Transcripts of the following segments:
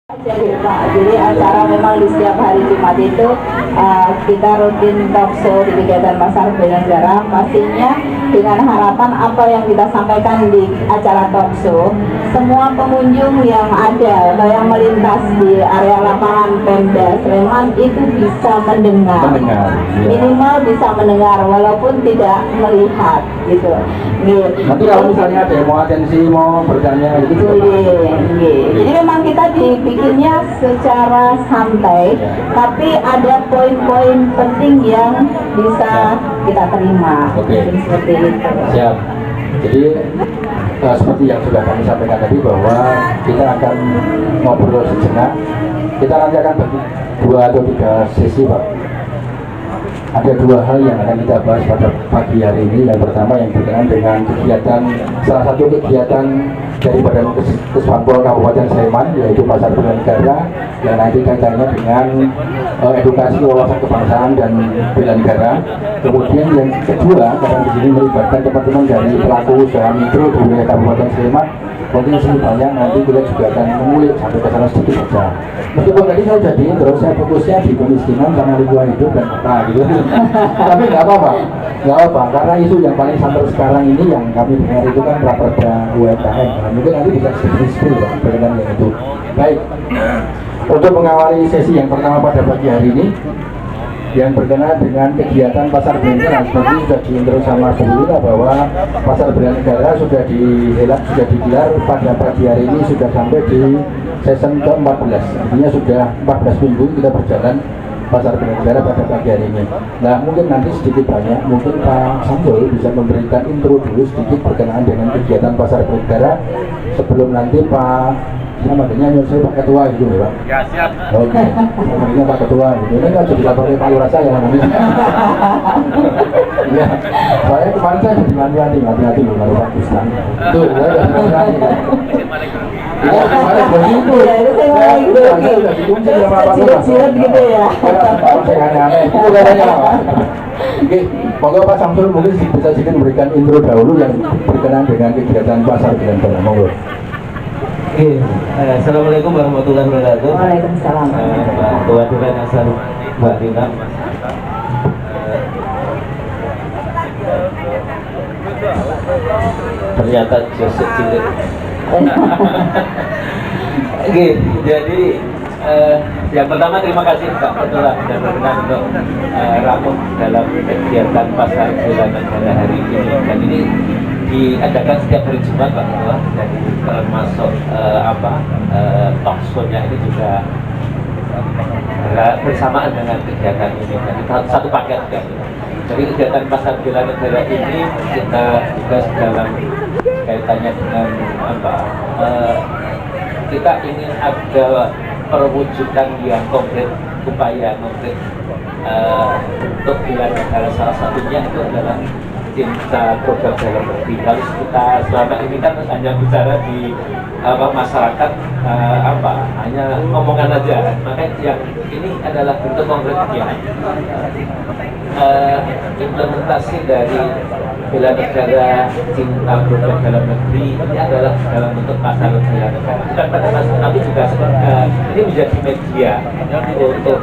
Jadi acara memang di setiap hari Jumat itu kita rutin talk show di kegiatan pasar Belan Garam, pastinya dengan harapan apa yang kita sampaikan di acara talk show, semua pengunjung yang ada atau yang melintas di area lapangan Pemda Sleman itu bisa mendengar, minimal bisa mendengar walaupun tidak melihat gitu. Nanti kalau misalnya ada yang mau atensi, mau bertanya gitu. Jadi memang kita dibikinnya secara santai, tapi ada poin-poin penting yang bisa kita terima. Seperti itu. Siap. Jadi seperti yang sudah kami sampaikan tadi bahwa kita akan ngobrol sejenak. Kita nanti akan bagi 2 atau 3 sesi, Pak. Ada 2 hal yang akan kita bahas pada pagi hari ini. Yang pertama yang berkenaan dengan kegiatan, salah satu kegiatan dari Badan Kesbangpol Kabupaten Sleman, yaitu Pasar Belan Negara, yang nanti kaitannya dengan edukasi wawasan kebangsaan dan bela negara. Kemudian yang kedua, karena di sini melibatkan teman-teman dari pelaku usaha mikro di wilayah Kabupaten Sleman, mungkin sini banyak, nanti kita juga akan mengulik sampai ke sana sedikit saja. Meskipun tadi saya jadi terus saya fokusnya di kemiskinan sama lingkungan hidup dan apa gitu. Tapi nggak apa-apa, karena isu yang paling santer sekarang ini yang kami dengar itu kan praperda UMKM. Nah, mungkin nanti bisa sedikit ya berkenaan yang itu. Baik, untuk mengawali sesi yang pertama pada pagi hari ini, yang berkenaan dengan kegiatan Pasar Belan Negara, seperti sudah diintro sama Bu Lina bahwa Pasar Belan Negara sudah digelar pada pagi hari ini, sudah sampai di season ke-14, artinya sudah 14 minggu kita berjalan Pasar Belan Negara pada pagi hari ini. Nah, mungkin nanti sedikit banyak, mungkin Pak Samsul bisa memberikan intro dulu sedikit berkenaan dengan kegiatan Pasar Belan Negara sebelum nanti Pak namanya saya Pak Ketua gitu ya Pak. Ya siap. Oke, namanya Pak Ketua gitu. Ini nggak jadi laporin Pak Lurah saya namanya. Iya, saya kemarin saya jadi hati-hati loh kalau Pak Kristan. Tuh, saya jadi hati-hati. Iya, kemarin begitu. Saya udah dikunci sama Pak Lurah. Silat gitu ya. Saya aneh-aneh. Itu katanya Pak. Oke, monggo Pak Samsul mungkin bisa sedikit memberikan intro dahulu yang berkenaan dengan kegiatan Pasar Belan Negara. Monggo. Oke, assalamualaikum warahmatullahi wabarakatuh. Waalaikumsalam. Tuhan Tuhan asal Mbak Rina. Ternyata Joseph cilik. Oke, jadi yang pertama terima kasih Pak Ketua dan berkenan untuk rapat dalam kegiatan Pasar Belan Negara hari ini. Dan ini diadakan setiap hari Jumat Pak Ketua, dan termasuk talk show-nya ini juga bersamaan dengan kegiatan ini, jadi satu paket juga. Jadi kegiatan Pasar Belan Negara ini kita juga dalam kaitannya dengan kita ingin ada perwujudan yang konkret, upaya konkret untuk Belan Negara. Salah satunya itu adalah cinta program dalam negeri. Kalau kita selama ini kan hanya bicara di masyarakat hanya omongan aja. Maka yang ini adalah bentuk konkretnya, implementasi dari bela negara, cinta program dalam negeri ini adalah dalam bentuk pasar bela negara. Bukan pada pasar, tapi juga ini menjadi media untuk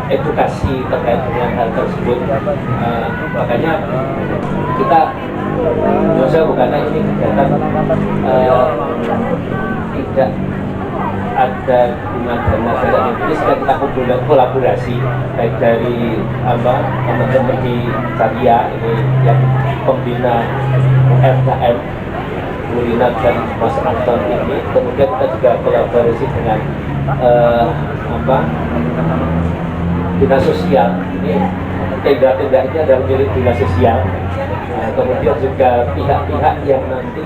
edukasi terkait dengan hal tersebut. Makanya kita karena ini kegiatan tidak ada hubungan dana dalam negeri, sedang kita kolaborasi baik dari teman-teman di Karya ini yang pembina UMKM Bulina dan Mas Anton ini, kemudian kita juga kolaborasi dengan dinas sosial. Ini tenda-tenda ini adalah milik dinas sosial. Kemudian juga pihak-pihak yang nanti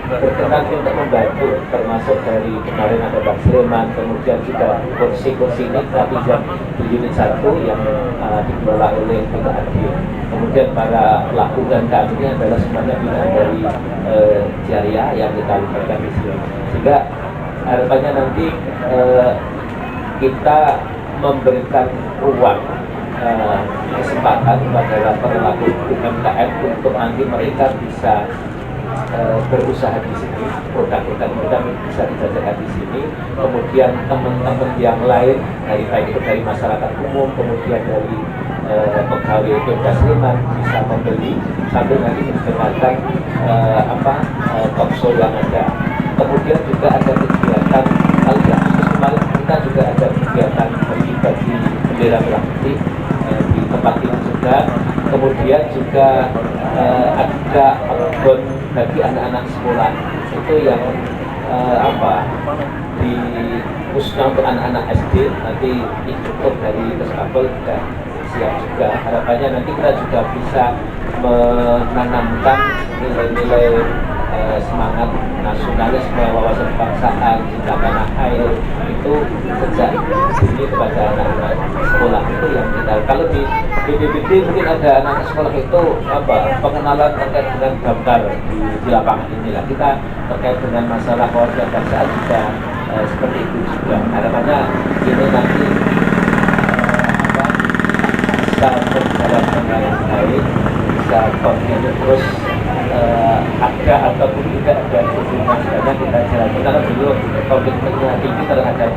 berkenan untuk membantu, termasuk dari kemarin ada Bang Sleman, kemudian juga kursi-kursi ini pelatihan di unit 1 yang dikelola oleh PKAD. Kemudian para pelaku UMKM ini adalah semuanya binaan dari Jariah yang kita libatkan di sini. Sehingga harapannya nanti kita memberikan ruang kesempatan kepada pelaku UMKM untuk nanti mereka bisa berusaha di sini, produk-produk kita bisa dijajakan di sini, kemudian teman-teman yang lain dari baik itu dari masyarakat umum, kemudian dari pegawai Pemda Sleman bisa membeli sambil nanti mendengarkan talk show yang ada. Kemudian juga ada kegiatan kemarin kita juga ada kegiatan bagi-bagi bendera merah putih di tempat ini juga. Kemudian juga ada outbound bagi anak-anak sekolah itu yang di khususnya untuk anak-anak SD nanti ditutup dari Kesbangpol sudah siap juga. Harapannya nanti kita juga bisa menanamkan nilai-nilai semangat nasionalisme, wawasan kebangsaan, cinta tanah air itu sejak dini kepada anak-anak sekolah itu yang kita. Kalau di BPBD mungkin ada anak sekolah itu pengenalan terkait dengan gambar di lapangan inilah. Kita terkait dengan masalah kewarganegaraan juga seperti itu juga. Harapannya ini nanti bisa berjalan dengan baik, bisa koordinasi terus ada ataupun tidak ada hubungan karena kita jalankan karena dulu komitmennya tinggi terhadap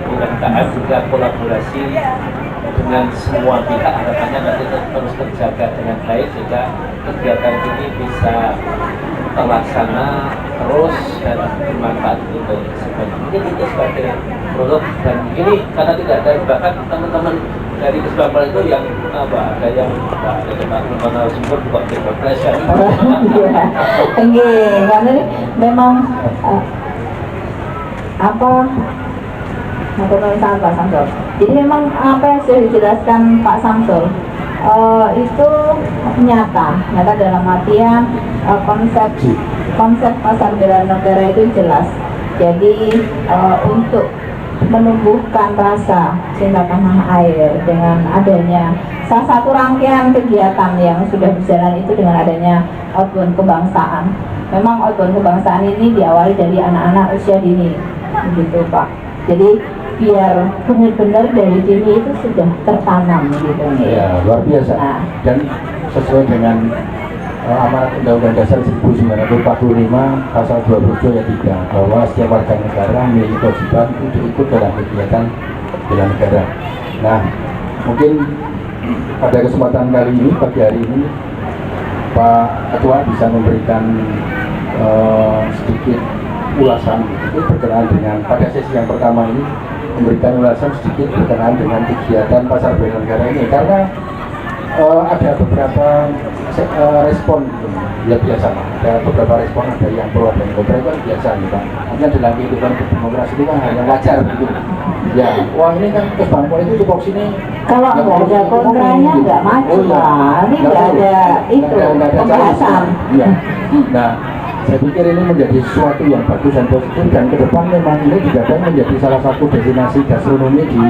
UMKM juga kolaborasi dengan semua pihak. Harapannya nanti terus terjaga dengan baik sehingga kegiatan ini bisa terlaksana terus dan bermanfaat untuk semuanya. Mungkin itu sebagai produk dan ini karena tidak ada bahkan teman-teman dari Kesbangpol itu yang ada yang mengenal sumber bukan depresi. Enggak, karena memang Pak Samsul. Jadi memang apa yang sudah dijelaskan Pak Samsul itu nyata dalam artian konsep pasar bela negara itu jelas. Jadi untuk menumbuhkan rasa cinta tanah air dengan adanya salah satu rangkaian kegiatan yang sudah berjalan itu dengan adanya outbound kebangsaan. Memang outbound kebangsaan ini diawali dari anak-anak usia dini, gitu Pak. Jadi biar benar-benar dari dini itu sudah tertanam gitu nih. Ya, luar biasa. Nah, dan sesuai dengan amanat Undang-Undang Dasar 1945 pasal 22 ayat 3 bahwa setiap warga negara memiliki kewajiban untuk ikut dalam kegiatan bela negara. Nah, mungkin pada kesempatan kali ini, pagi hari ini, Pak Ketua bisa memberikan sedikit ulasan itu berkenaan dengan pada sesi yang pertama ini, memberikan ulasan sedikit berkenaan dengan kegiatan pasar bela negara ini karena ada beberapa respon gitu. Ya biasa, ada beberapa respon, ada yang pro, ada yang kontra, itu kan biasa nih Pak. Hanya dalam kehidupan demokrasi itu kan hanya wajar gitu. Ya, wah ini kan Kesbangpol itu di box ini kalau nggak ada kontranya nggak maju Pak. Ini nggak ada itu pembahasan. Iya. Nah, saya pikir ini menjadi sesuatu yang bagus dan positif dan ke depan memang ini juga akan menjadi salah satu destinasi gastronomi di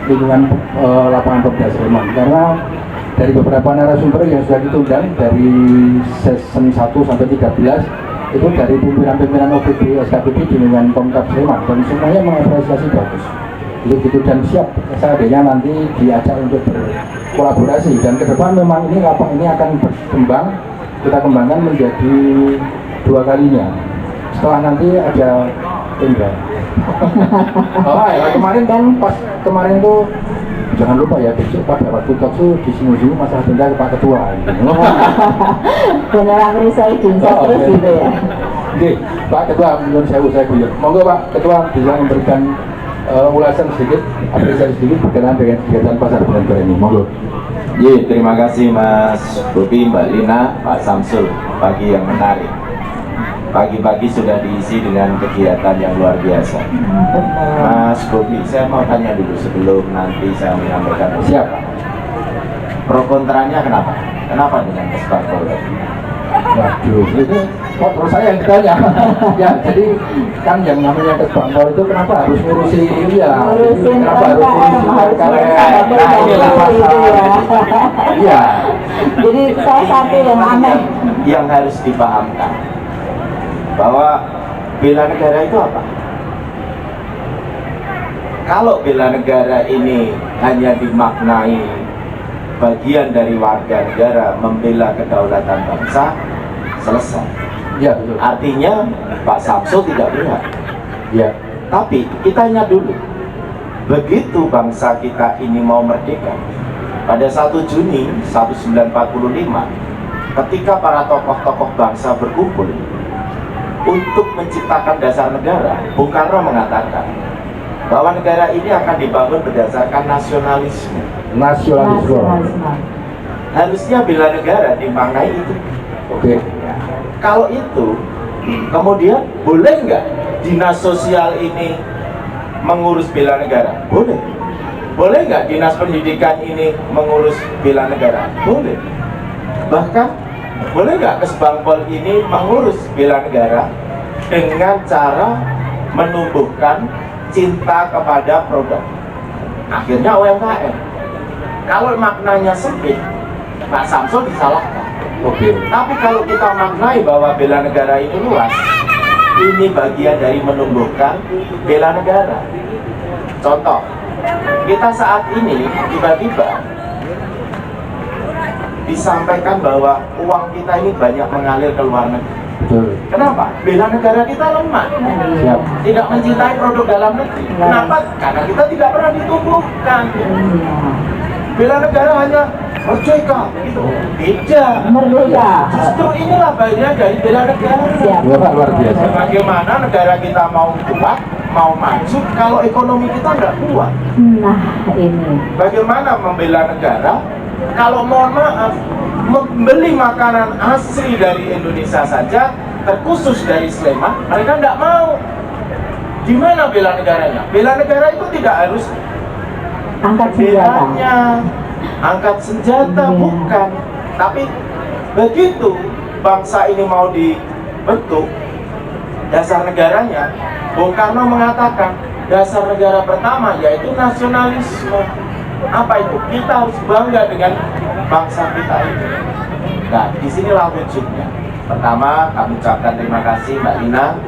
lingkungan lapangan Pemda Sleman karena dari beberapa narasumber yang sudah ditundang dari season 1 sampai 13 itu dari pimpinan-pimpinan OPD, SKPD di lingkungan Pemkab Sleman dan semuanya mengapresiasi bagus gitu dan siap seandainya nanti diajak untuk berkolaborasi dan ke depan memang ini lapak ini akan berkembang, kita kembangkan menjadi 2 kalinya setelah nanti ada Indra. Kemarin kan pas kemarin tuh jangan lupa ya besok pada waktu talkshow disinggung masalah denda ke Pak Ketua gitu. Beneran risau terus gitu ya. Oke, Pak Ketua menurut saya guyon. Monggo Pak Ketua bisa memberikan ulasan sedikit, apresiasi sedikit berkenaan dengan kegiatan pasar bela negara ini. Monggo. Terima kasih Mas Bobi, Mbak Lina, Pak Samsul. Pagi yang menarik. Pagi-pagi sudah diisi dengan kegiatan yang luar biasa. Mas Bobi, saya mau tanya dulu sebelum nanti saya menyampaikan. Siap. Pro kontranya kenapa? Kenapa dengan Kesbangpol? Waduh, itu kok terus saya yang ditanya. Ya, jadi kan yang namanya Kesbangpol itu kenapa harus ngurusin kenapa harus ngurusin inilah masalah. Iya. Jadi salah satu yang aneh yang harus dipahamkan bahwa bela negara itu apa? Kalau bela negara ini hanya dimaknai bagian dari warga negara membela kedaulatan bangsa, selesai. Ya, betul. Artinya Pak Samsul tidak berhak. Ya. Tapi kita ingat dulu, begitu bangsa kita ini mau merdeka, pada 1 Juni 1945, ketika para tokoh-tokoh bangsa berkumpul untuk menciptakan dasar negara, Bung Karno mengatakan bahwa negara ini akan dibangun berdasarkan nasionalisme. Nasionalisme. Harusnya bela negara dimaknai itu. Oke. Kalau itu, kemudian boleh nggak dinas sosial ini mengurus bela negara? Boleh. Boleh nggak dinas pendidikan ini mengurus bela negara? Boleh. Bahkan boleh nggak Kesbangpol ini mengurus bela negara dengan cara menumbuhkan cinta kepada produk? Akhirnya UMKM. Kalau maknanya sempit, Pak Samsul disalahkan. Oke. Tapi kalau kita maknai bahwa bela negara ini luas, ini bagian dari menumbuhkan bela negara. Contoh, kita saat ini tiba-tiba disampaikan bahwa uang kita ini banyak mengalir ke luar negeri. Betul. Kenapa? Bela negara kita lemah, Siap. tidak mencintai produk dalam negeri. Kenapa? Karena kita tidak pernah ditumbuhkan. Bela negara hanya merdeka, gitu. Tidak. Merdeka. Justru inilah bagian dari bela negara. Siap. Luar biasa. Bagaimana negara kita mau kuat, mau maju, kalau ekonomi kita nggak kuat? Nah, ini. Bagaimana membela negara kalau mohon maaf membeli makanan asli dari Indonesia saja, terkhusus dari Sleman, mereka nggak mau. Gimana bela negaranya? Bela negara itu tidak harus Angkat senjata. belanya angkat senjata, Iya. bukan. Tapi begitu bangsa ini mau dibentuk dasar negaranya, Bung Karno mengatakan dasar negara pertama yaitu nasionalisme. Apa itu? Kita harus bangga dengan bangsa kita ini. Nah, disinilah wujudnya. Pertama, kami ucapkan terima kasih Mbak Lina,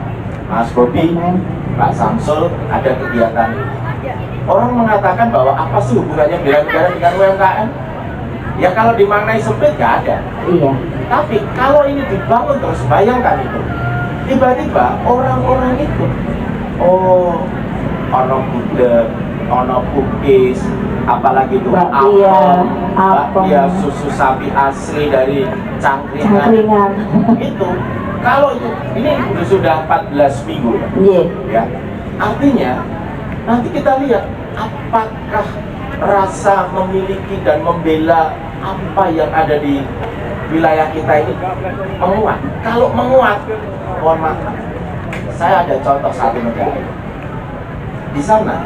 Mas Bobi, Pak Samsul, ada kegiatan. Orang mengatakan bahwa apa sih hubungannya bela negara dengan UMKM? Ya kalau dimaknai sempit nggak ada. Iya. Tapi kalau ini dibangun terus, bayangkan itu. Tiba-tiba orang-orang itu, oh, ono gudeg, ono cookies, apalagi itu Bakpia, bakpia, susu sapi asli dari Cangkringan. Cangkringan. Itu, kalau itu, ini sudah 14 minggu Iya. ya. Artinya nanti kita lihat apakah rasa memiliki dan membela apa yang ada di wilayah kita ini menguat. Kalau menguat, mohon maaf, saya ada contoh satu negara. Di sana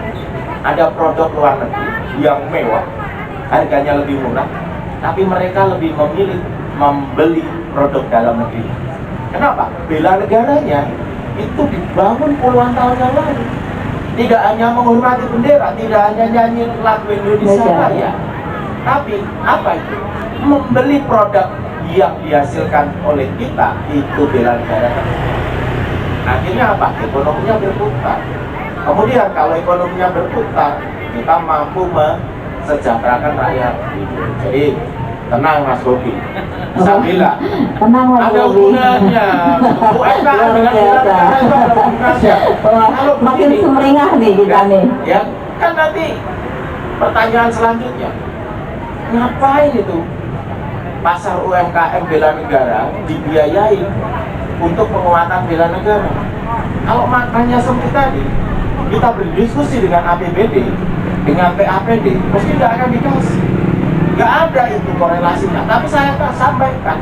ada produk luar negeri yang mewah, harganya lebih murah, tapi mereka lebih memilih membeli produk dalam negeri. Kenapa? Bela negaranya itu dibangun puluhan tahun yang lalu. Tidak hanya menghormati bendera, tidak hanya nyanyi lagu Indonesia Raya, tapi apa itu? Membeli produk yang dihasilkan oleh kita, itu bela negara. Akhirnya apa? Ekonominya berputar. Kemudian kalau ekonominya berputar, kita mampu mensejahterakan rakyat. Jadi tenang Mas Bobi, bisa bilang Tenang Mas ada Bobi. hubungannya. UMKM dengan bela negara itu ada hubungannya. Wah, Kalau makin begini, sumringah nih kita nih. ya kan nanti pertanyaan selanjutnya, ngapain itu pasar UMKM bela negara dibiayai untuk penguatan bela negara? Kalau maknanya sempit tadi, kita berdiskusi dengan APBD, dengan PAPD, mesti tidak akan dikasih. Nggak ada itu korelasinya. Tapi saya akan sampaikan,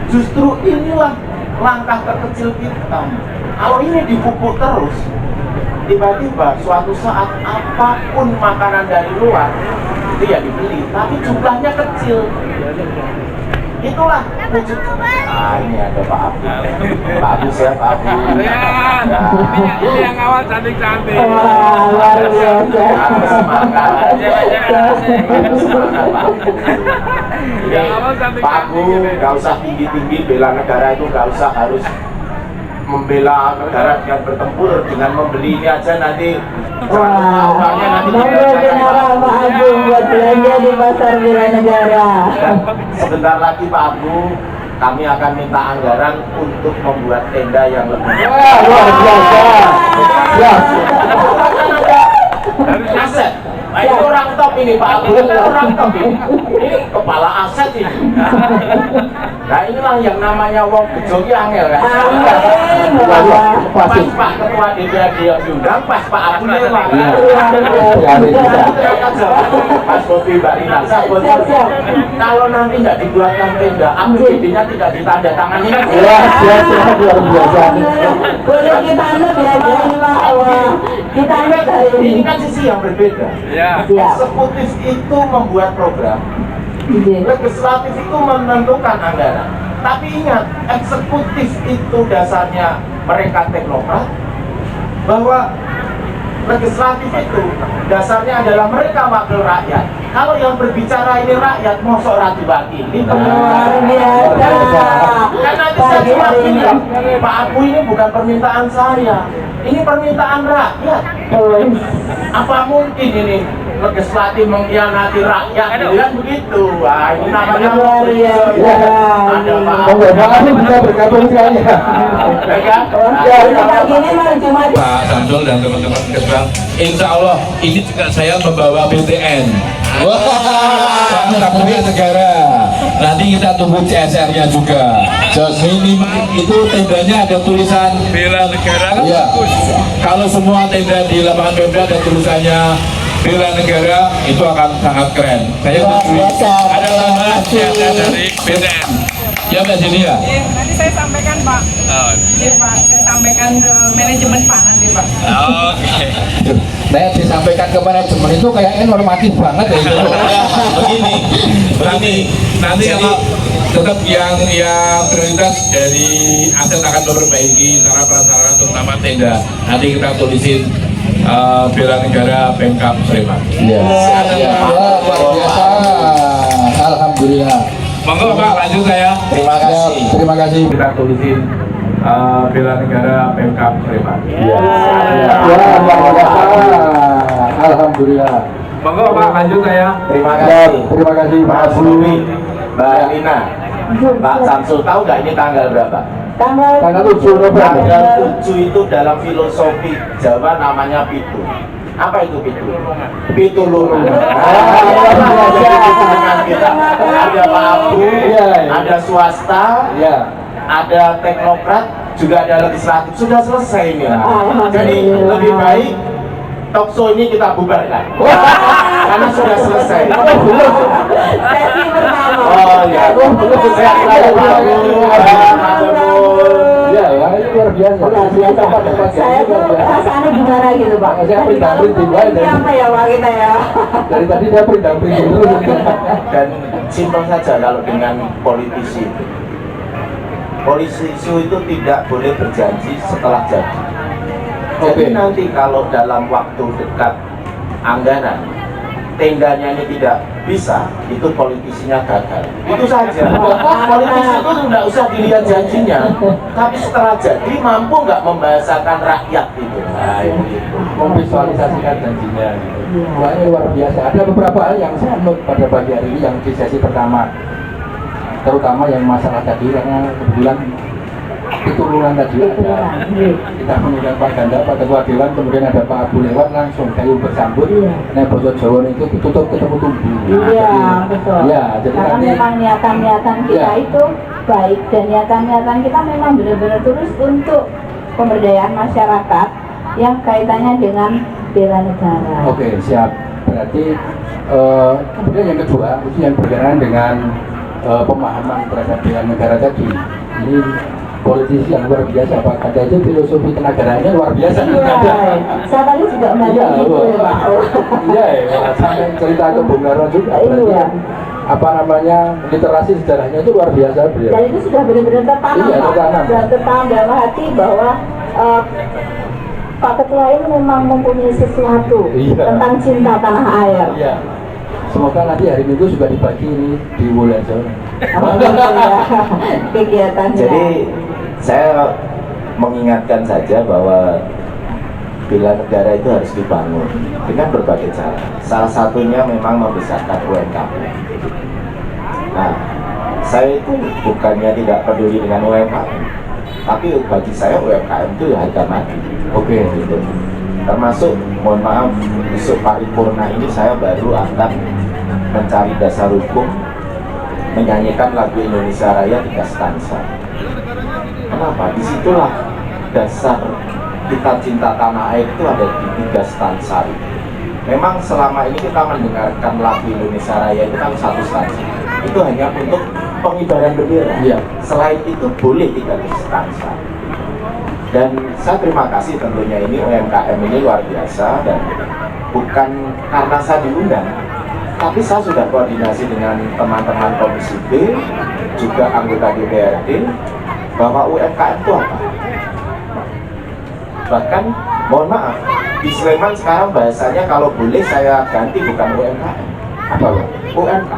justru inilah langkah terkecil kita. Kalau ini dipupuk terus, tiba-tiba suatu saat apapun makanan dari luar itu ya dibeli, tapi jumlahnya kecil. Itulah wujud. Ah, ini ada Pak Abu. Pak Abu siapa Abu? Ini yang awal cantik-cantik. Wah, luar biasa. Harus semangat. Pak Abu, nggak usah tinggi-tinggi bela negara itu, nggak usah harus membela negara dengan bertempur, dengan membeli ini aja nanti. Wah, uangnya nanti memberikan arah Pak Agung buat belanja di pasar bela negara. Dan sebentar lagi Pak Abu kami akan minta anggaran untuk membuat tenda yang lebih Wah, luar biasa. Ya. aset. Nah, ini orang top ini Pak Abu, orang top ini. Ini kepala aset ini. Nah inilah yang namanya wong bejo ki angel kan. Pas Pak Ketua DPRD yang diundang, pas Pak Abu lewat. Pas Bobi Mbak Lina, kalau nanti nggak dibuatkan tenda, APBD-nya tidak ditandatangani. Luar biasa. Boleh kita anut ya, kita anut hari ini. Ini kan sisi yang berbeda. Ya. Siap. Eksekutif itu membuat program, Iya. legislatif itu menentukan anggaran. Tapi ingat, eksekutif itu dasarnya mereka teknokrat, bahwa legislatif itu dasarnya adalah mereka wakil rakyat. Kalau yang berbicara ini rakyat, mosok rati wakili. Luar biasa. Kan nanti saya cuma bilang, Pak Abu ini bukan permintaan saya, ini permintaan rakyat. Apa mungkin ini legislatif mengkhianati rakyat? Kan begitu. Wah, ini namanya Luar biasa. ada Pak Abu. Pak Abu bisa bergabung sekali. Ya kan? Ya, pagi ini mah cuma Pak Samsul dan teman-teman Kesbang, insya Allah ini juga saya membawa BTN. Wah, tabungan negara. Nanti kita tunggu CSR-nya juga. Minimal itu tendanya ada tulisan Bela negara kan Iya. bagus. Kalau semua tenda di lapangan Pemda ada tulisannya bela negara, itu akan sangat keren. Saya setuju. Ada tambahan yang dari BTN. Ya Mbak Jenny ya. Nanti saya sampaikan Pak. Oh, Iya Pak, saya sampaikan ke manajemen Pak nanti Pak. oke. Saya disampaikan ke manajemen itu kayaknya normatif banget ya itu. Begini, nanti kalau tetap yang prioritas dari aset akan memperbaiki sarana prasarana terutama tenda. Nanti kita tulisin bela negara Pemkab Sleman. Iya. Luar biasa. Alhamdulillah. Monggo Pak, lanjut saya. Terima kasih. Terima kasih. Kita tulisin bela negara Pemkab Sleman. Iya. Luar biasa. Alhamdulillah. Monggo Pak, lanjut saya. Terima kasih. Terima kasih Pak Mas Abu. Bumi, Mbak Lina, Pak Samsul, tahu nggak ini tanggal berapa? tanggal Tanggal 7 November. Tanggal 7 itu dalam filosofi Jawa namanya pitu. Apa itu pitu? Pitulungan. Kita ada Pak Abu, Iya. ada swasta, Iya. ada teknokrat, juga ada legislatif. Sudah selesai ini. Alhamdulillah. Jadi lebih baik talkshow ini kita bubarkan. Karena sudah selesai. sesi pertama. Oh ya. Sehat selalu Pak Abu. Mas Abu. Iya, ya, ini luar biasa. Luar biasa. Saya tuh rasanya gimana gitu Pak. Saya Tadi malam printing tuh aja. apa ya Pak kita ya. Dari tadi saya printing terus. Dan simpel saja kalau dengan politisi itu tidak boleh berjanji setelah jadi. Jadi Oke. nanti kalau dalam waktu dekat anggaran tendanya ini tidak bisa, itu politisinya gagal. Itu saja. Politisi itu tidak usah dilihat janjinya, tapi setelah jadi mampu nggak membahasakan rakyat itu. Nah, itu. Memvisualisasikan janjinya gitu. Wah, ini luar biasa. Ada beberapa hal yang saya note pada pagi hari ini yang di sesi pertama, terutama yang masalah tadi, karena kebetulan pitulungan tadi ada, kita mengundang Pak Ganda, Pak Ketua Dewan, kemudian ada Pak Abu lewat langsung kayu bersambut. Nah, Boso Jawa itu ditutup ketemu tumbuh. Iya, betul. Ya, jadi Karena nanti memang niatan-niatan kita Ya. itu baik, dan niatan-niatan kita memang benar-benar tulus untuk pemberdayaan masyarakat yang kaitannya dengan bela negara. Oke, siap. Berarti kemudian yang kedua itu yang berkaitan dengan pemahaman terhadap bela negara tadi. Ini politisi yang luar biasa, Pak. Ada itu filosofi kenegaraannya luar biasa. Iya, saya tadi juga Iya, melihat gitu ya Pak. iya, sampai cerita ke Bung Karno juga. Berarti Iya. apa namanya literasi sejarahnya itu luar biasa beliau. Dan itu sudah benar-benar tertanam Iya, Pak. tertanam. Sudah tertanam dalam hati bahwa Pak Ketua ini memang mempunyai sesuatu Iya. tentang cinta tanah air. Iya. Semoga nanti hari Minggu juga dibagi ini di Wulanjo. Alhamdulillah, kegiatannya. Jadi saya mengingatkan saja bahwa bela negara itu harus dibangun dengan berbagai cara. Salah satunya memang membesarkan UMKM. Nah, Saya itu bukannya tidak peduli dengan UMKM, tapi bagi saya UMKM itu ya harga mati. Oke. Gitu. Termasuk, mohon maaf, besok paripurna ini saya baru akan mencari dasar hukum menyanyikan lagu Indonesia Raya 3 stanza. Kenapa? Disitulah dasar kita cinta tanah air itu ada di 3 stanza. Memang selama ini kita mendengarkan lagu Indonesia Raya itu kan 1 stanza. Itu hanya untuk pengibaran bendera. Iya. Selain itu boleh 3 stanza. Dan saya terima kasih tentunya ini UMKM ini luar biasa, dan bukan karena saya diundang, tapi saya sudah koordinasi dengan teman-teman Komisi B, juga anggota DPRD, bahwa UMKM itu apa? Bahkan, mohon maaf, di Sleman sekarang bahasanya kalau boleh saya ganti bukan UMKM. Apa Pak? UMK,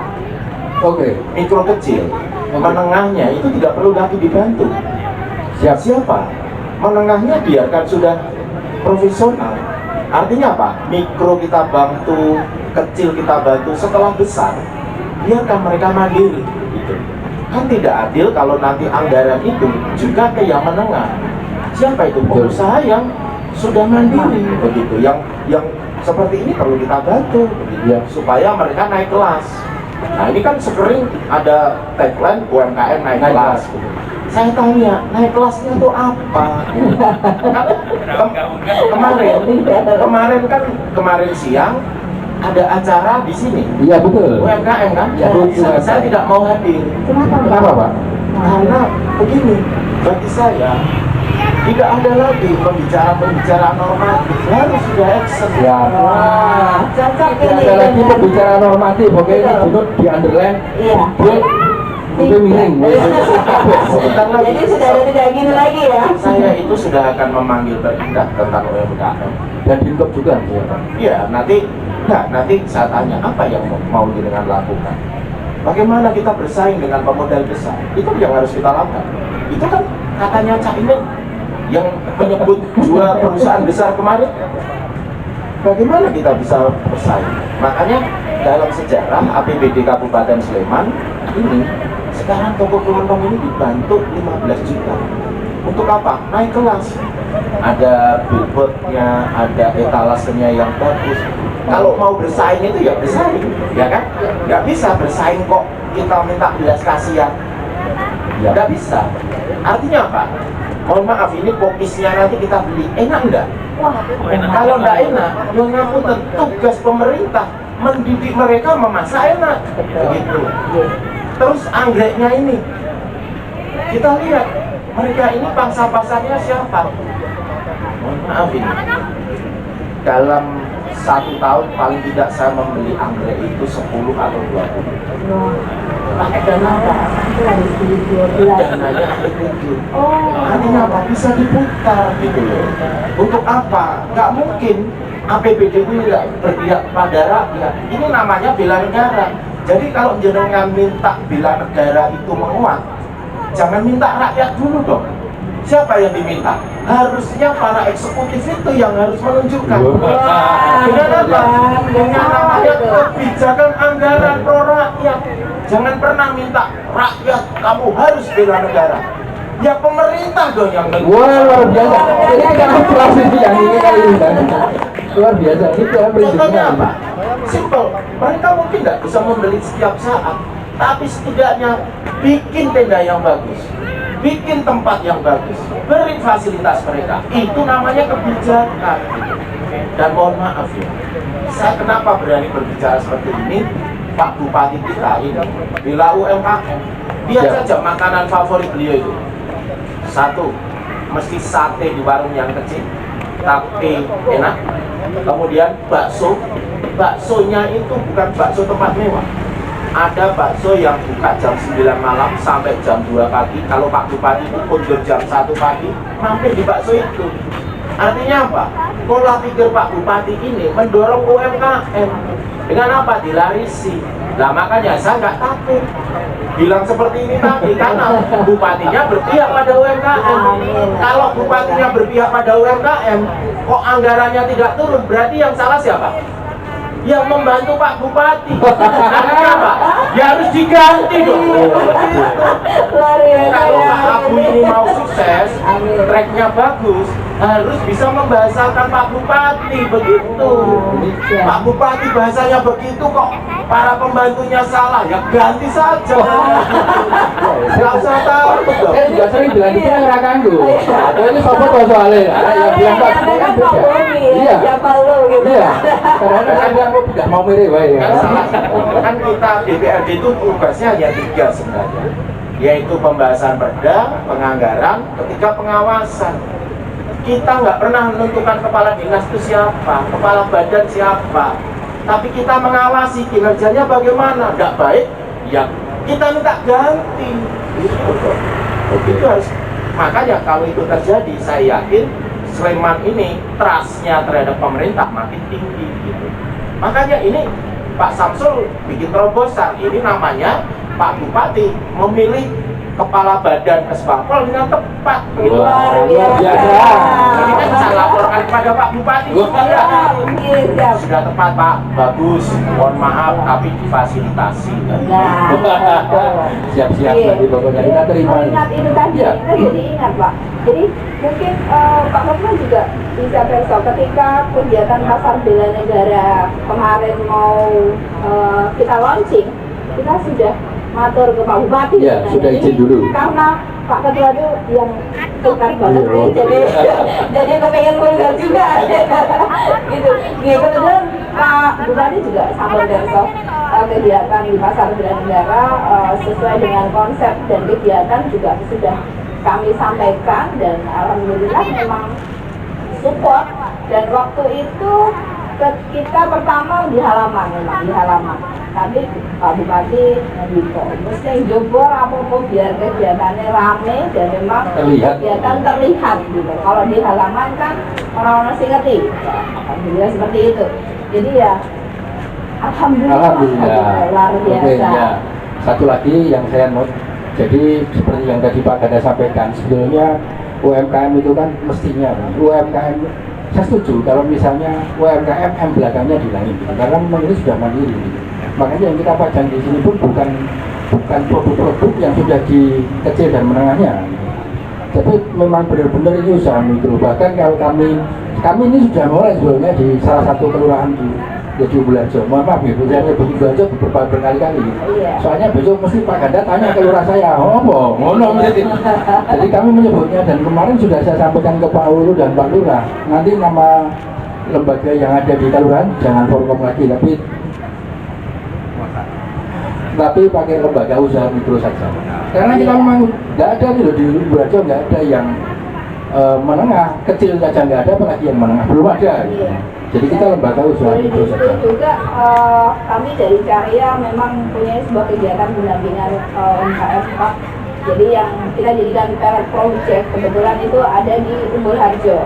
Oke. mikro kecil, menengahnya itu tidak perlu lagi dibantu. Siapa? Menengahnya biarkan sudah profesional. Artinya apa? Mikro kita bantu, kecil kita bantu, setelah besar biarkan mereka mandiri gitu. Kan tidak adil kalau nanti anggaran itu juga ke yang menengah. Siapa itu? Pengusaha yang sudah mandiri begitu, yang seperti ini perlu kita bantu begitu, Ya. supaya mereka naik kelas. Nah ini kan sering ada tagline UMKM naik kelas gitu. Saya tanya, naik kelasnya itu apa? Kemarin siang ada acara di sini. Iya betul. UMKM kan? Ya, betul. Saya tidak mau hadir. Kenapa Pak? Karena begini, bagi saya tidak ada lagi pembicaraan normatif, harus sudah action. Ya. Wah, cocok Tidak ini. ada lagi pembicaraan normatif. Oke, ini Junut di underline. Iya. Itu miring. Sebentar lagi. Jadi sudah ada tidak gini lagi ya. Saya itu sudah akan memanggil Bertindak tentang UMKM. Dan Dinkop juga. Ya, Pak. Iya, nanti saya tanya apa yang mau dengan lakukan. Bagaimana kita bersaing dengan pemodal besar? Itu yang harus kita lakukan. Itu kan katanya Cak Imin yang menyebut 2 perusahaan besar kemarin. Bagaimana kita bisa bersaing? Makanya dalam sejarah APBD Kabupaten Sleman ini, sekarang toko kelontong ini dibantu 15 juta. Untuk apa? Naik kelas. Ada billboardnya, ada etalasenya yang bagus. Kalau mau bersaing itu ya bersaing, ya kan? Nggak bisa bersaing kok kita minta belas kasihan. Ya. Nggak bisa. Artinya apa? Mohon maaf, ini kopisnya nanti kita beli, enak enggak? Kalau enggak enak, yang ngapunten tugas pemerintah mendidik mereka memasak enak, begitu. Terus anggreknya ini, kita lihat mereka ini pangsa pasarnya siapa? Mohon maaf ini, dalam 1 tahun paling tidak saya membeli anggrek itu 10 atau 20. Pakai dana apa? Itu harus beli 12. Dananya APBD. Artinya apa? Bisa diputar gitu loh. Untuk apa? Nggak mungkin APBD itu tidak berpihak pada rakyat. Ini namanya bela negara. Jadi kalau jenengan minta bela negara itu menguat, jangan minta rakyat dulu dong. Siapa yang diminta? Harusnya para eksekutif itu yang harus menunjukkan. Dengan apa? Dengan namanya kebijakan anggaran pro rakyat. Jangan pernah minta rakyat kamu harus bela negara. Ya pemerintah dong yang Wah, luar biasa. Ini karena kelas ini yang ini kali ini kan. Luar biasa. Itu contohnya apa? Simple. Mereka mungkin nggak bisa membeli setiap saat, tapi setidaknya bikin tenda yang bagus, bikin tempat yang bagus, beri fasilitas mereka. Itu namanya kebijakan. Dan mohon maaf ya, saya kenapa berani berbicara seperti ini? Pak Bupati kita ini bila UMKM, dia saja makanan favorit beliau itu 1, mesti sate di warung yang kecil tapi enak. Kemudian baksonya itu bukan bakso tempat mewah. Ada bakso yang buka jam 9 malam sampai jam 2 pagi. Kalau Pak Bupati itu kunjung jam 1 pagi, mampir di bakso itu. Artinya apa? Pola pikir Pak Bupati ini mendorong UMKM. Dengan apa? Dilarisi. Nah makanya saya nggak takut bilang seperti ini tadi, karena bupatinya berpihak pada UMKM. Kalau bupatinya berpihak pada UMKM, kok anggarannya tidak turun, berarti yang salah siapa? yang membantu Pak Bupati. Artinya apa? Ya harus diganti dong. Luar biasa Kalau ya. Pak Abu ini mau sukses, tracknya bagus, harus bisa membahasakan Pak Bupati begitu. Pak Bupati bahasanya begitu kok, para pembantunya salah, ya ganti saja. Gak usah tahu dong. Saya juga sering bilang itu yang rakanku. Ini sopo toh soalnya. Yang bilang Pak Bupati kan beda. Iya. Siapa lu gitu. Iya. Karena kan bilang kok tidak mau mirip wae. Kan salah. Kan kita DPRD itu tugasnya hanya 3 sebenarnya, yaitu pembahasan perda, penganggaran, ketika pengawasan. Kita nggak pernah menentukan kepala dinas itu siapa, kepala badan siapa, tapi kita mengawasi kinerjanya bagaimana. Nggak baik, ya kita minta ganti. Itu harus. Makanya kalau itu terjadi, saya yakin Sleman ini trustnya terhadap pemerintah makin tinggi gitu. Makanya ini Pak Samsul bikin terobosan, ini namanya Pak Bupati memilih kepala badan Kesbangpol dengan tepat gitu. Luar biasa. Jadi kan bisa laporkan kepada Pak Bupati sudah tepat Pak, bagus, mohon maaf tapi difasilitasi. Siap-siap nanti pokoknya kita terima. Ingat itu tadi, Iya. kita jadi ingat Pak. Jadi mungkin Pak Hotman juga bisa besok ketika kegiatan pasar bela negara kemarin mau kita launching, kita sudah matur ke Pak Bupati. Iya, sudah izin dulu. Karena Pak Ketua itu yang tukar banget Iya. nih, jadi kepengen vulgar juga. Gitu. Ya kebetulan Pak Bupati juga sampai besok kegiatan di pasar bela negara sesuai dengan konsep dan kegiatan juga sudah kami sampaikan dan alhamdulillah memang support. Dan waktu itu kita pertama di halaman, memang di halaman. Tapi Pak Bupati gitu, mesti jebor apa-apa biar kegiatannya rame dan memang Terlihat. kegiatan terlihat gitu. Kalau di halaman kan orang-orang masih ngerti. Alhamdulillah seperti itu. Jadi ya alhamdulillah. Luar Oke, biasa. ya. Satu lagi yang saya note, jadi seperti yang tadi Pak Gada sampaikan, sebetulnya UMKM itu kan mestinya UMKM, saya setuju kalau misalnya UMKM M belakangnya dihilangin gitu, karena memang ini sudah mandiri gitu. Makanya yang kita pajang di sini pun bukan produk-produk yang sudah di kecil dan menengahnya gitu. Tapi memang benar-benar ini usaha mikro. Bahkan kalau kami ini sudah mulai sebelumnya di salah satu kelurahan di Umberharjo. Mohon maaf ya, saya nyebut Umberharjo beberapa berkali-kali. Iya. Soalnya besok mesti Pak Ganda tanya ke lurah saya, oh ngono jadi. Jadi kami menyebutnya, dan kemarin sudah saya sampaikan ke Pak Ulu dan Pak Lurah. Nanti nama lembaga yang ada di kelurahan jangan Forkom lagi, tapi pakai lembaga usaha mikro saja. Karena kita memang nggak ada gitu di Umberharjo, nggak ada yang menengah, kecil saja nggak ada, apalagi yang menengah belum ada. Gitu. Jadi kita lembaga usaha Jadi mikro di situ saja. juga kami dari Karya memang punya sebuah kegiatan pendampingan UMKM Pak. Jadi yang kita jadikan pilot project kebetulan itu ada di Umberharjo.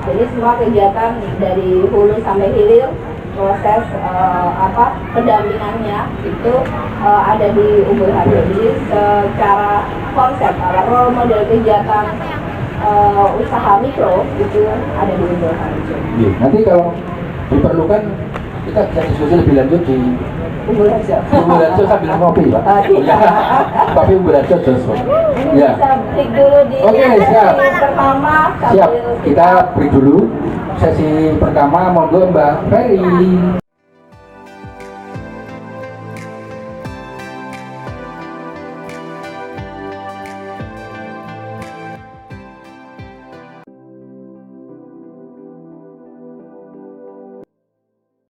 Jadi semua kegiatan dari hulu sampai hilir proses pendampingannya itu ada di Umberharjo. Jadi secara konsep role model kegiatan usaha mikro itu ada di Umberharjo. Iya, nanti kalau diperlukan kita bisa diskusi lebih lanjut di Umberharjo sambil ngopi Pak. Iya. Tapi Umberharjo terus. Ya. Bisa break dulu di Oke, siap. sesi pertama Siap, sambil kita break dulu. Sesi pertama monggo Mbak Ferry.